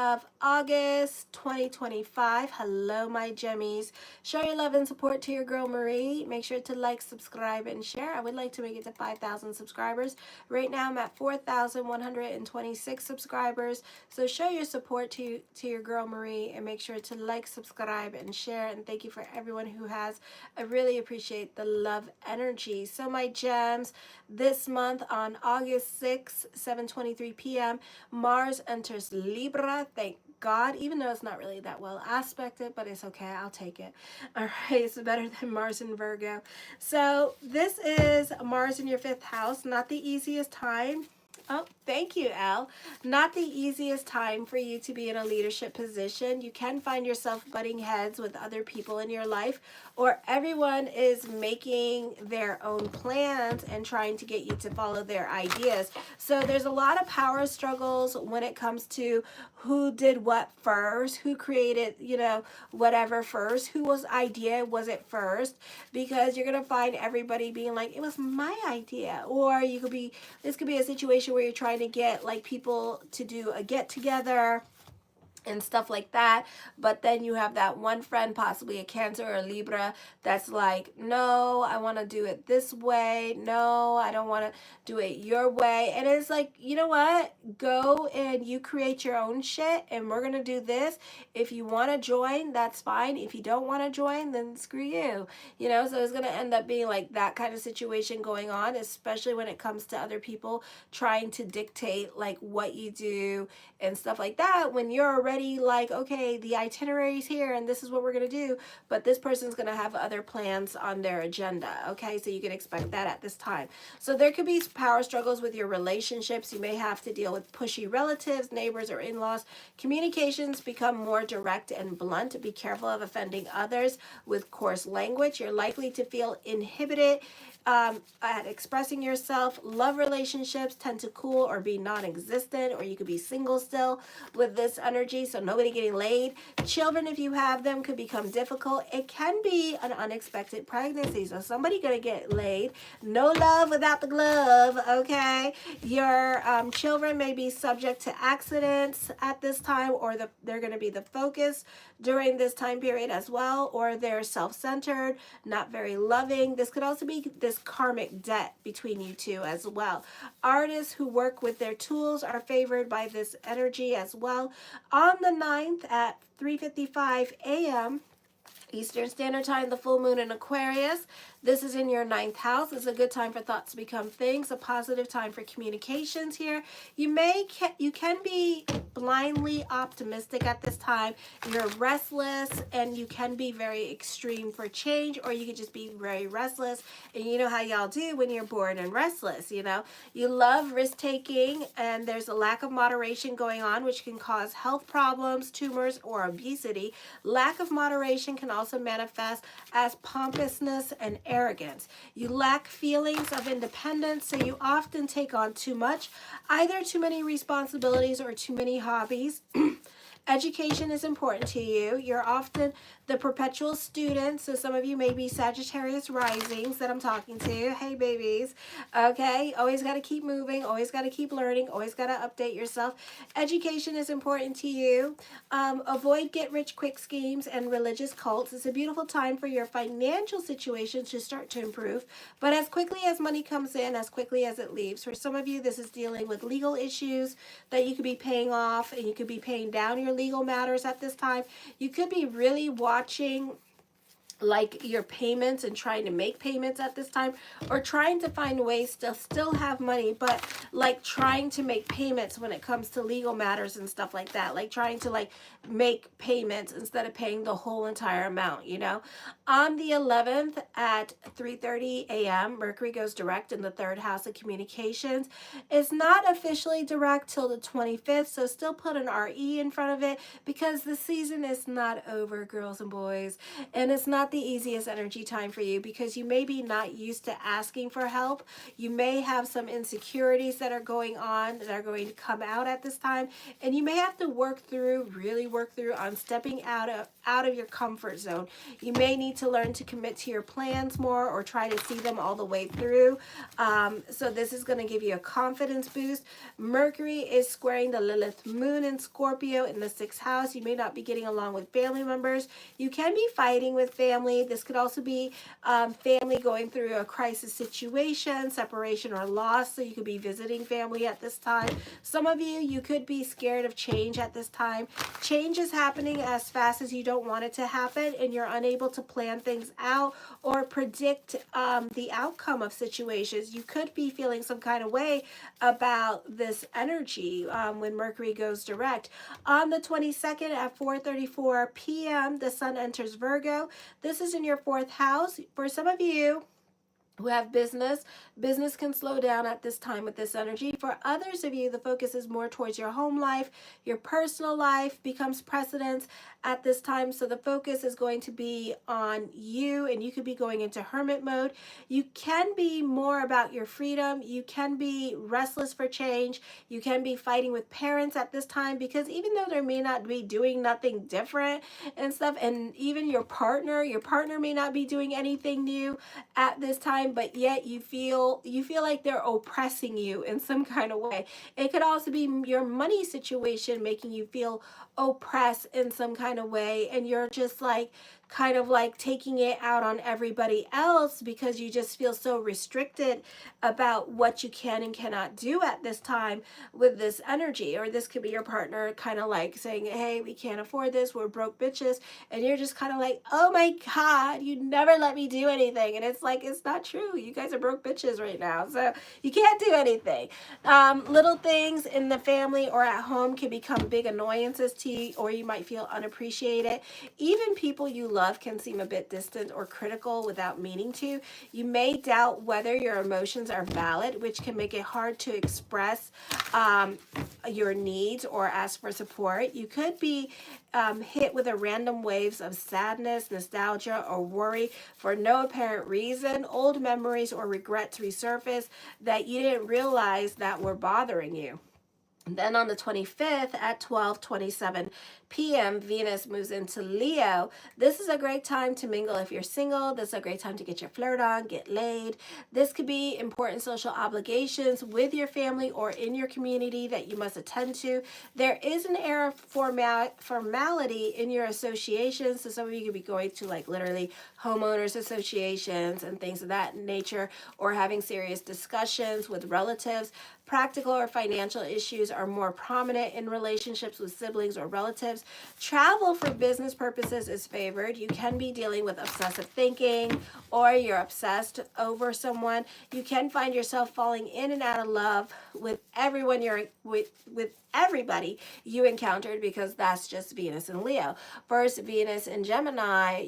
of August 2025. Hello, my Gemmies. Show your love and support to your girl Marie. Make sure to like, subscribe, and share. I would like to make it to 5,000 subscribers. Right now, I'm at 4,126 subscribers. So show your support to your girl Marie and make sure to like, subscribe, and share. And thank you for everyone who has. I really appreciate the love energy. So my gems, this month on August 6th, 7:23 p.m., Mars enters Libra. Thank God, even though it's not really that well aspected, but it's okay. I'll take it. All right, it's better than Mars in Virgo. So this is Mars in your fifth house. Not the easiest time. Oh, thank you, Elle. Not the easiest time for you to be in a leadership position. You can find yourself butting heads with other people in your life, or everyone is making their own plans and trying to get you to follow their ideas. So there's a lot of power struggles when it comes to who did what first, who created, whatever first, whose idea was it first, because you're going to find everybody being like, it was my idea. Or this could be a situation where you're trying to get like people to do a get together and stuff like that, but then you have that one friend, possibly a Cancer or a Libra, that's like, no, I want to do it this way. No, I don't want to do it your way. And it's like, you know what, go and you create your own shit, and we're gonna do this. If you want to join, that's fine. If you don't want to join, then screw you. So it's gonna end up being like that kind of situation going on, especially when it comes to other people trying to dictate like what you do and stuff like that, when you're already like, okay, the itinerary's here and this is what we're going to do, but this person's going to have other plans on their agenda. Okay, so you can expect that at this time. So there could be power struggles with your relationships. You may have to deal with pushy relatives, neighbors, or in-laws. Communications become more direct and blunt. Be careful of offending others with coarse language. You're likely to feel inhibited at expressing yourself. Love relationships tend to cool or be non-existent, or you could be single still with this energy, so nobody getting laid. Children, if you have them, could become difficult. It can be an unexpected pregnancy, so somebody gonna get laid. No love without the glove. Okay, your children may be subject to accidents at this time, or they're gonna be the focus during this time period as well, or they're self-centered, not very loving. This could also be this karmic debt between you two as well. Artists who work with their tools are favored by this energy as well. On the 9th at 3:55 a.m. Eastern Standard Time, the full moon in Aquarius. This is in your 9th house. It's a good time for thoughts to become things, a positive time for communications here. You can be blindly optimistic at this time. You're restless and you can be very extreme for change, or you could just be very restless. And you know how y'all do when you're bored and restless, You love risk-taking, and there's a lack of moderation going on, which can cause health problems, tumors, or obesity. Lack of moderation can also manifest as pompousness and arrogance. You lack feelings of independence, so you often take on too much, either too many responsibilities or too many hobbies. Education is important to you. You're often the perpetual student, so some of you may be Sagittarius risings that I'm talking to. Hey, babies. Okay, always got to keep moving, always got to keep learning, always got to update yourself. Education is important to you. Avoid get-rich-quick schemes and religious cults. It's a beautiful time for your financial situation to start to improve, but as quickly as money comes in, as quickly as it leaves. For some of you, this is dealing with legal issues that you could be paying off, and you could be paying down your legal matters at this time. You could be really watching like your payments and trying to make payments at this time, or trying to find ways to still have money, but like trying to make payments when it comes to legal matters and stuff like that, like trying to like make payments instead of paying the whole entire amount. On the 11th at 3:30 a.m. Mercury goes direct in the 3rd house of communications. It's not officially direct till the 25th, so still put an RE in front of it, because the season is not over, girls and boys, and it's not not the easiest energy time for you because you may be not used to asking for help. You may have some insecurities that are going on that are going to come out at this time, and you may have to really work through on stepping out of your comfort zone. You may need to learn to commit to your plans more or try to see them all the way through. So this is going to give you a confidence boost. Mercury is squaring the Lilith moon in Scorpio in the 6th house. You may not be getting along with family members. You can be fighting with family. This could also be family going through a crisis situation, separation or loss. So you could be visiting family at this time. Some of you could be scared of change at this time. Change is happening as fast as you don't want it to happen, and you're unable to plan things out or predict the outcome of situations. You could be feeling some kind of way about this energy when Mercury goes direct. On the 22nd at 4:34 p.m., the sun enters Virgo. This is in your 4th house. For some of you who have business can slow down at this time with this energy. For others of you, the focus is more towards your home life. Your personal life becomes precedence at this time. So the focus is going to be on you, and you could be going into hermit mode. You can be more about your freedom. You can be restless for change. You can be fighting with parents at this time, because even though they may not be doing nothing different and stuff, and even your partner may not be doing anything new at this time, but yet you feel like they're oppressing you in some kind of way. It could also be your money situation making you feel oppressed in some kind of way, and you're just like kind of like taking it out on everybody else because you just feel so restricted about what you can and cannot do at this time with this energy. Or this could be your partner kind of like saying, hey, we can't afford this, we're broke bitches, and you're just kind of like, oh my god, you never let me do anything. And it's like, it's not true, you guys are broke bitches right now, so you can't do anything. Little things in the family or at home can become big annoyances to you, or you might feel unappreciated. Even people you love can seem a bit distant or critical without meaning to. You may doubt whether your emotions are valid, which can make it hard to express your needs or ask for support. You could be hit with a random waves of sadness, nostalgia, or worry for no apparent reason. Old memories or regrets resurface that you didn't realize that were bothering you. Then on the 25th at 12:27 p.m., Venus moves into Leo. This is a great time to mingle if you're single. This is a great time to get your flirt on, get laid. This could be important social obligations with your family or in your community that you must attend to. There is an air of formality in your associations. So some of you could be going to like literally homeowners associations and things of that nature, or having serious discussions with relatives. Practical or financial issues are more prominent in relationships with siblings or relatives. Travel for business purposes is favored. You can be dealing with obsessive thinking, or you're obsessed over someone. You can find yourself falling in and out of love with everyone with everybody you encountered, because that's just Venus and Leo. First, Venus in Gemini,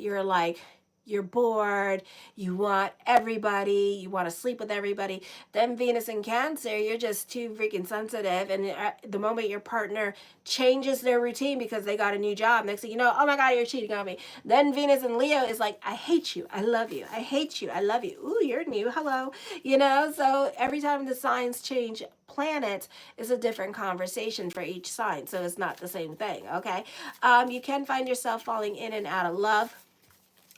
you're bored, you want everybody, you want to sleep with everybody. Then Venus in Cancer, you're just too freaking sensitive, and the moment your partner changes their routine because they got a new job, next thing you know, oh my god, you're cheating on me. Then Venus in Leo is like, I hate you, I love you, I hate you, I love you, ooh, you're new, hello. So every time the signs change planets is a different conversation for each sign, so it's not the same thing. Okay, you can find yourself falling in and out of love,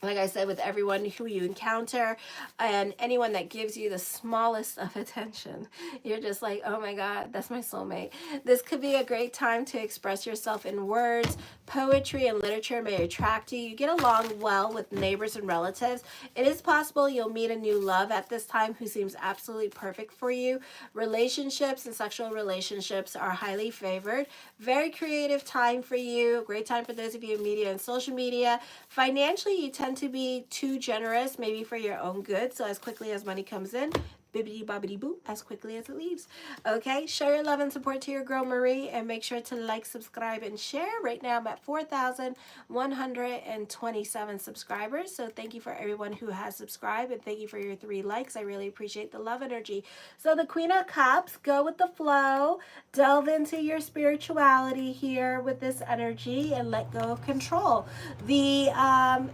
like I said, with everyone who you encounter, and anyone that gives you the smallest of attention. You're just like, oh my god, that's my soulmate. This could be a great time to express yourself in words. Poetry and literature may attract you. You get along well with neighbors and relatives. It is possible you'll meet a new love at this time who seems absolutely perfect for you. Relationships and sexual relationships are highly favored. Very creative time for you. Great time for those of you in media and social media. Financially, you tend to be too generous, maybe for your own good. So as quickly as money comes in, bibbidi bobbidi boo as quickly as it leaves. Okay, show your love and support to your girl Marie, and make sure to like, subscribe, and share. Right now I'm at 4,127 subscribers, so thank you for everyone who has subscribed, and thank you for your 3 likes. I really appreciate the love energy. So the Queen of Cups, go with the flow, delve into your spirituality here with this energy, and let go of control. The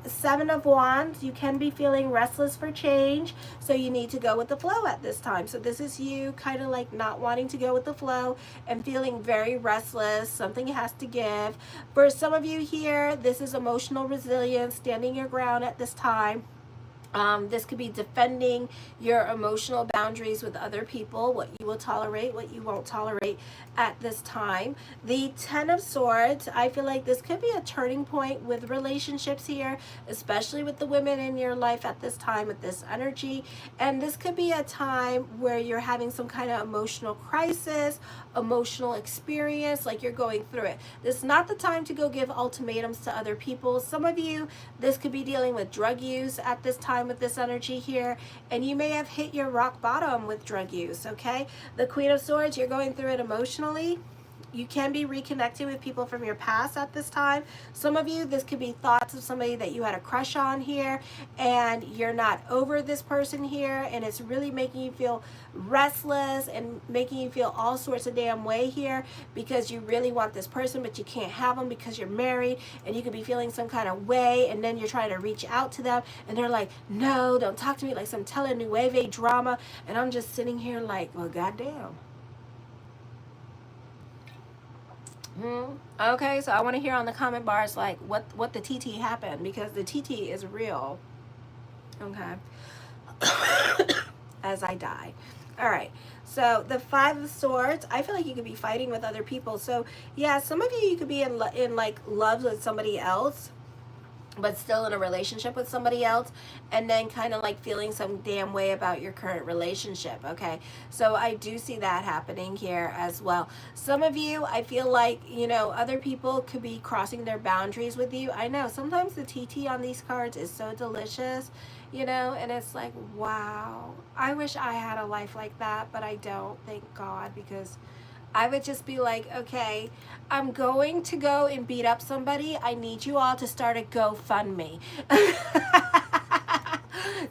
7 of Wands, you can be feeling restless for change, so you need to go with the flow at this time. So this is you kind of like not wanting to go with the flow and feeling very restless. Something has to give. For some of you here, this is emotional resilience, standing your ground at this time. This could be defending your emotional boundaries with other people, what you will tolerate, what you won't tolerate at this time. The 10 of Swords, I feel like this could be a turning point with relationships here, especially with the women in your life at this time with this energy. And this could be a time where you're having some kind of emotional crisis, emotional experience, like you're going through it. This is not the time to go give ultimatums to other people. Some of you, this could be dealing with drug use at this time with this energy here, and you may have hit your rock bottom with drug use. Okay, the Queen of Swords, you're going through it emotionally. You can be reconnecting with people from your past at this time. Some of you, this could be thoughts of somebody that you had a crush on here, and you're not over this person here, and it's really making you feel restless and making you feel all sorts of damn way here because you really want this person, but you can't have them because you're married, and you could be feeling some kind of way, and then you're trying to reach out to them, and they're like, no, don't talk to me, like some telenueve drama, and I'm just sitting here like, well, goddamn. Okay, so I want to hear on the comment bars like what the TT happened, because the TT is real. Okay. As I die. All right. So the 5 of Swords, I feel like you could be fighting with other people. So yeah, some of you could be in like love with somebody else, but still in a relationship with somebody else, and then kind of like feeling some damn way about your current relationship. Okay, so I do see that happening here as well. Some of you, I feel like, you know, other people could be crossing their boundaries with you. I know sometimes the TT on these cards is so delicious, you know, and it's like, wow, I wish I had a life like that, but I don't, thank God, because I would just be like, okay, I'm going to go and beat up somebody. I need you all to start a GoFundMe.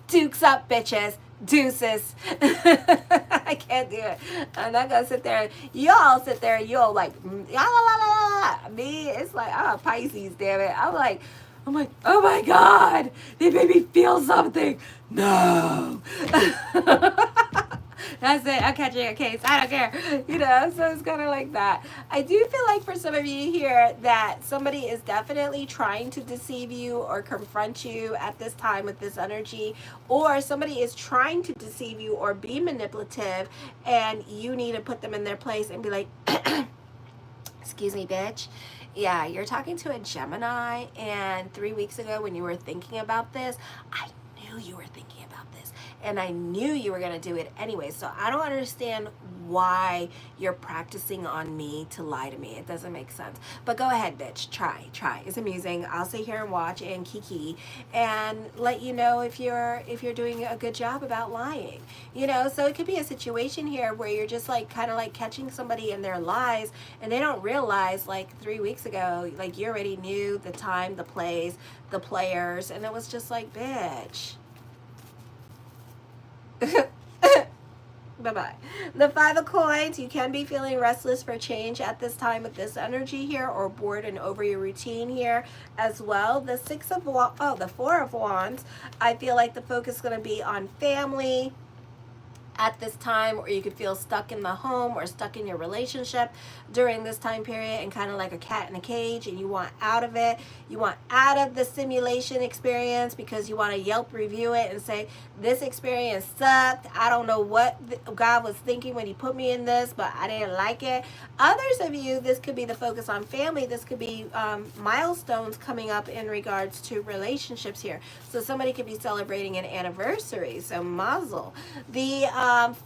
Dukes up, bitches. Deuces. I can't do it. I'm not going to sit there. Y'all sit there and you'll like, la, la, la, la. Me, it's like, I'm a Pisces, damn it. I'm like, oh my God, they made me feel something. No. That's it. I'm catching a case. I don't care. You know, so it's kind of like that. I do feel like for some of you here that somebody is definitely trying to deceive you or confront you at this time with this energy, or somebody is trying to deceive you or be manipulative, and you need to put them in their place and be like, excuse me, bitch. Yeah, you're talking to a Gemini, and 3 weeks ago when you were thinking about this, I knew you were thinking about this, and I knew you were going to do it anyway. So I don't understand why you're practicing on me to lie to me. It doesn't make sense. But go ahead, bitch. Try. It's amusing. I'll sit here and watch and kiki and let you know if you're doing a good job about lying. You know, so it could be a situation here where you're just like kind of like catching somebody in their lies, and they don't realize like 3 weeks ago, like you already knew the time, the plays, the players, and it was just like, bitch. Bye-bye. The 5 of Coins, you can be feeling restless for change at this time with this energy here, or bored and over your routine here as well. The 4 of Wands, I feel like the focus is going to be on family at this time, or you could feel stuck in the home or stuck in your relationship during this time period and kind of like a cat in a cage, and you want out of it. You want out of the simulation experience because you want to Yelp review it and say, this experience sucked. I don't know what God was thinking when he put me in this, but I didn't like it. Others of you, this could be the focus on family. This could be milestones coming up in regards to relationships here. So somebody could be celebrating an anniversary, so mazel. The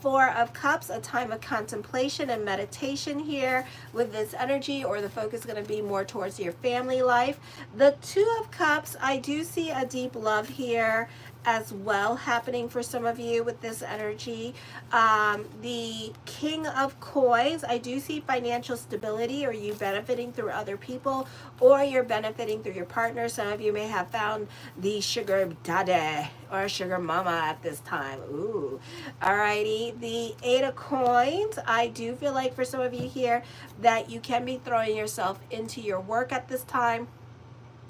4 of Cups, a time of contemplation and meditation here with this energy, or the focus is going to be more towards your family life. The 2 of Cups, I do see a deep love here, as well happening for some of you with this energy. The King of Coins, I do see financial stability, or you benefiting through other people, or you're benefiting through your partner. Some of you may have found the sugar daddy or sugar mama at this time. Ooh. Alrighty. The Eight of Coins, I do feel like for some of you here that you can be throwing yourself into your work at this time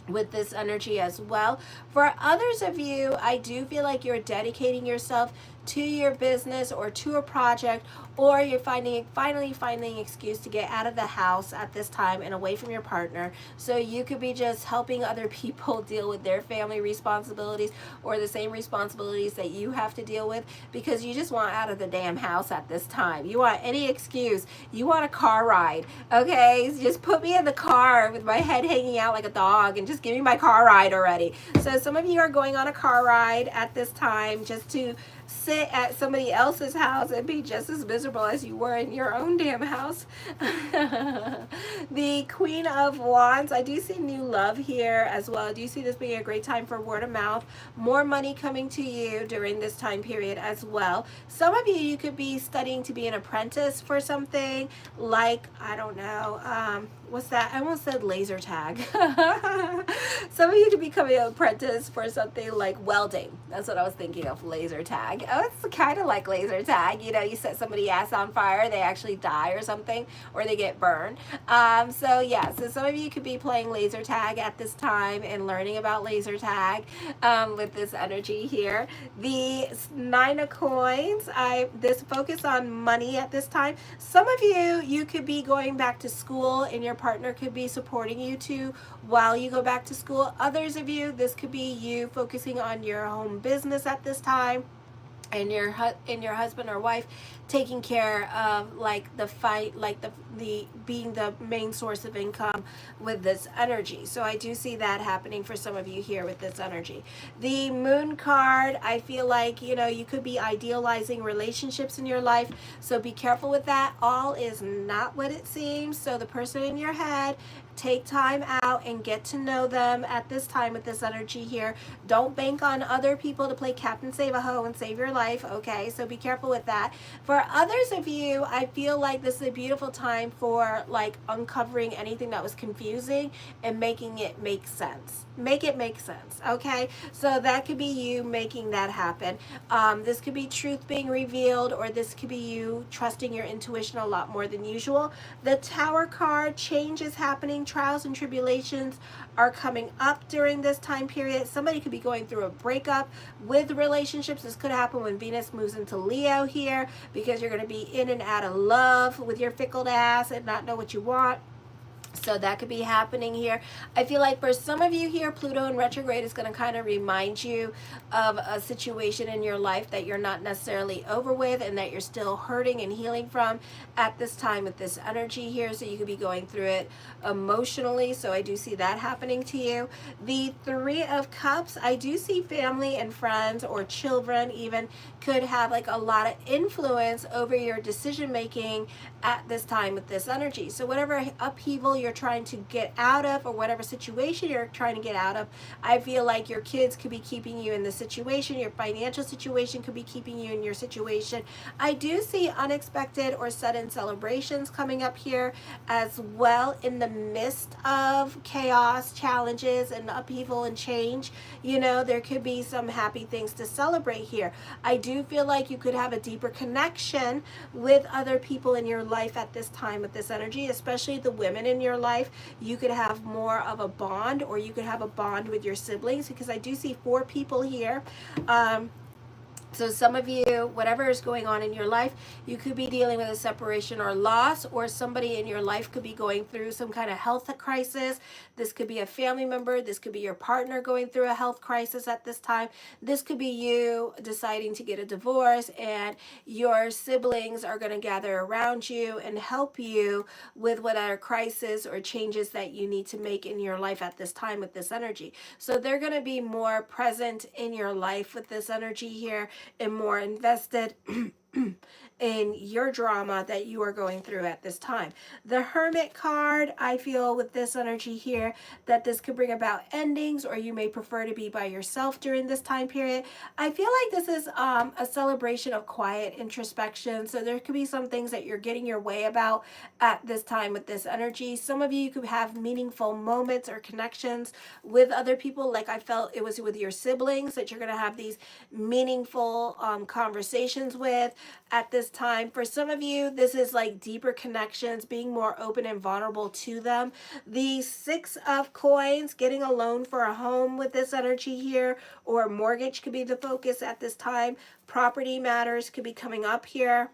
with this energy as well. For others of you, I do feel like you're dedicating yourself to your business or to a project, or you're finally finding an excuse to get out of the house at this time and away from your partner. So you could be just helping other people deal with their family responsibilities or the same responsibilities that you have to deal with, because you just want out of the damn house at this time. You want any excuse. You want a car ride. Okay, just put me in the car with my head hanging out like a dog and just give me my car ride already. So some of you are going on a car ride at this time just to sit at somebody else's house and be just as miserable as you were in your own damn house. The Queen of Wands, I do see new love here as well. I do see this being a great time for word of mouth, more money coming to you during this time period as well. Some of you could be studying to be an apprentice for something like, I don't know, what's that? I almost said laser tag. Some of you could be becoming an apprentice for something like welding. That's what I was thinking of, laser tag. Oh, it's kind of like laser tag. You know, you set somebody's ass on fire, they actually die or something, or they get burned. So yeah, so some of you could be playing laser tag at this time and learning about laser tag with this energy here. The Nine of Coins, this focus on money at this time. Some of you could be going back to school and your partner could be supporting you too while you go back to school. Others of you, this could be you focusing on your home business at this time, and your husband or wife taking care of like the fight, like the being the main source of income with this energy. So I do see that happening for some of you here with this energy. The Moon card, I feel like, you know, you could be idealizing relationships in your life, so be careful with that. All is not what it seems. So the person in your head, take time out and get to know them at this time with this energy here. Don't bank on other people to play Captain Save-A-Ho and save your life, okay? So be careful with that. For others of you, I feel like this is a beautiful time for like uncovering anything that was confusing and making it make sense. Make it make sense, okay? So that could be you making that happen. This could be truth being revealed, or this could be you trusting your intuition a lot more than usual. The Tower card, change is happening. Trials and tribulations are coming up during this time period. Somebody could be going through a breakup with relationships. This could happen when Venus moves into Leo here, because you're going to be in and out of love with your fickle ass and not know what you want. So that could be happening here. I feel like for some of you here, Pluto in retrograde is going to kind of remind you of a situation in your life that you're not necessarily over with and that you're still hurting and healing from at this time with this energy here. So you could be going through it emotionally. So I do see that happening to you. The Three of Cups, I do see family and friends or children even could have like a lot of influence over your decision making at this time with this energy. So whatever upheaval you're trying to get out of, or whatever situation you're trying to get out of, I feel like your kids could be keeping you in the situation, your financial situation could be keeping you in your situation. I do see unexpected or sudden celebrations coming up here as well in the midst of chaos, challenges, and upheaval and change. You know, there could be some happy things to celebrate here. I do feel like you could have a deeper connection with other people in your life at this time with this energy, especially the women in your life. You could have more of a bond, or you could have a bond with your siblings, because I do see 4 people here. So some of you, whatever is going on in your life, you could be dealing with a separation or loss, or somebody in your life could be going through some kind of health crisis. This could be a family member. This could be your partner going through a health crisis at this time. This could be you deciding to get a divorce, and your siblings are going to gather around you and help you with whatever crisis or changes that you need to make in your life at this time with this energy. So they're going to be more present in your life with this energy here, and more invested in your drama that you are going through at this time. The Hermit card, I feel with this energy here that this could bring about endings, or you may prefer to be by yourself during this time period. I feel like this is a celebration of quiet introspection. So there could be some things that you're getting your way about at this time with this energy. Some of you could have meaningful moments or connections with other people. Like I felt it was with your siblings that you're going to have these meaningful conversations with at this time. For some of you, this is like deeper connections, being more open and vulnerable to them. The Six of Coins, getting a loan for a home with this energy here, or mortgage could be the focus at this time. Property matters could be coming up here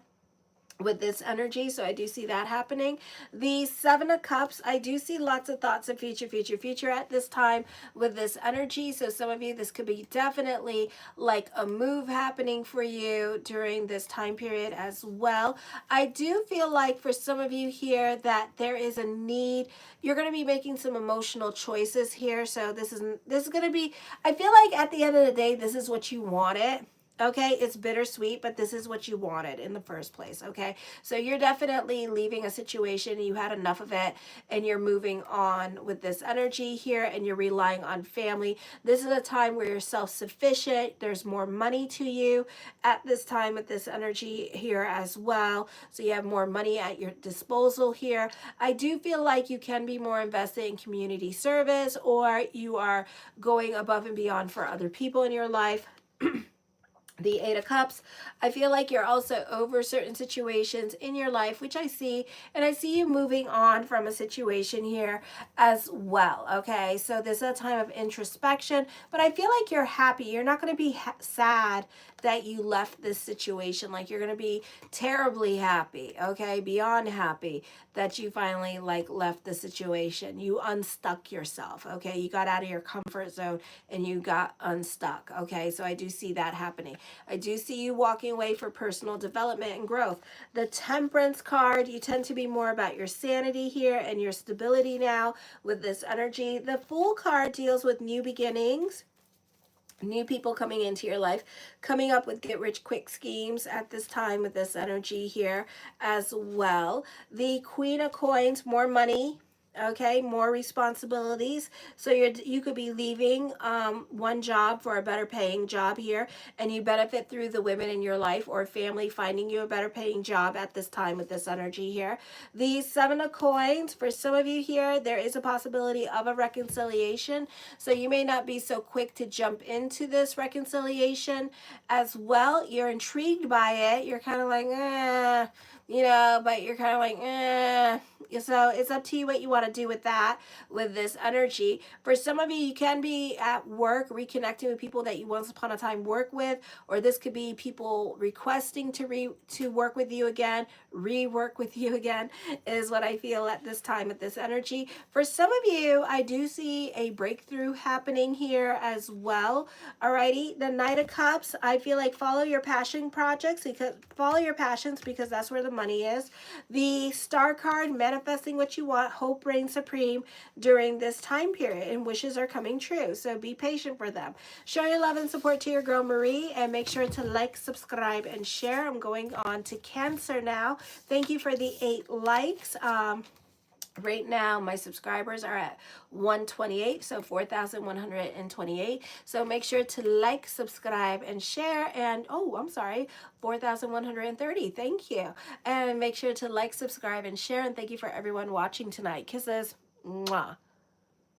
with this energy, so I do see that happening. The Seven of Cups, I do see lots of thoughts of future at this time with this energy. So some of you, this could be definitely like a move happening for you during this time period as well. I do feel like for some of you here that there is a need. You're going to be making some emotional choices here. So this is going to be, I feel like at the end of the day, this is what you wanted. Okay, it's bittersweet, but this is what you wanted in the first place, okay? So you're definitely leaving a situation, you had enough of it, and you're moving on with this energy here, and you're relying on family. This is a time where you're self-sufficient. There's more money to you at this time with this energy here as well. So you have more money at your disposal here. I do feel like you can be more invested in community service, or you are going above and beyond for other people in your life. The Eight of Cups, I feel like you're also over certain situations in your life, which I see, and I see you moving on from a situation here as well, okay? So this is a time of introspection, but I feel like you're happy. You're not going to be sad that you left this situation. Like, you're going to be terribly happy, okay? Beyond happy that you finally left the situation. You unstuck yourself, okay? You got out of your comfort zone and you got unstuck, okay? So I do see that happening. I do see you walking away for personal development and growth. The Temperance card, you tend to be more about your sanity here and your stability now with this energy. The Fool card deals with new beginnings, new people coming into your life, coming up with get-rich-quick schemes at this time with this energy here as well. The Queen of Coins, more money, okay, more responsibilities. So you could be leaving one job for a better paying job here, and you benefit through the women in your life or family finding you a better paying job at this time with this energy here. The Seven of Coins, for some of you here, there is a possibility of a reconciliation. So you may not be so quick to jump into this reconciliation as well. You're intrigued by it. You're kind of like, you know, but you're kind of like, so it's up to you what you want to do with that, with this energy. For some of you, you can be at work reconnecting with people that you once upon a time worked with, or this could be people requesting to work with you again, rework with you again, is what I feel at this time with this energy. For some of you, I do see a breakthrough happening here as well. Alrighty, the Knight of Cups, I feel like follow your passion projects, because follow your passions, because that's where the money is. The Star card, manifesting what you want, hope reigns supreme during this time period, and wishes are coming true. So be patient for them. Show your love and support to your girl Marie, and make sure to like, subscribe, and share. I'm going on to Cancer now. Thank you for the 8 likes. Right now, my subscribers are at 128, so 4,128. So make sure to like, subscribe, and share. And, oh, I'm sorry, 4,130. Thank you. And make sure to like, subscribe, and share. And thank you for everyone watching tonight. Kisses. Mwah.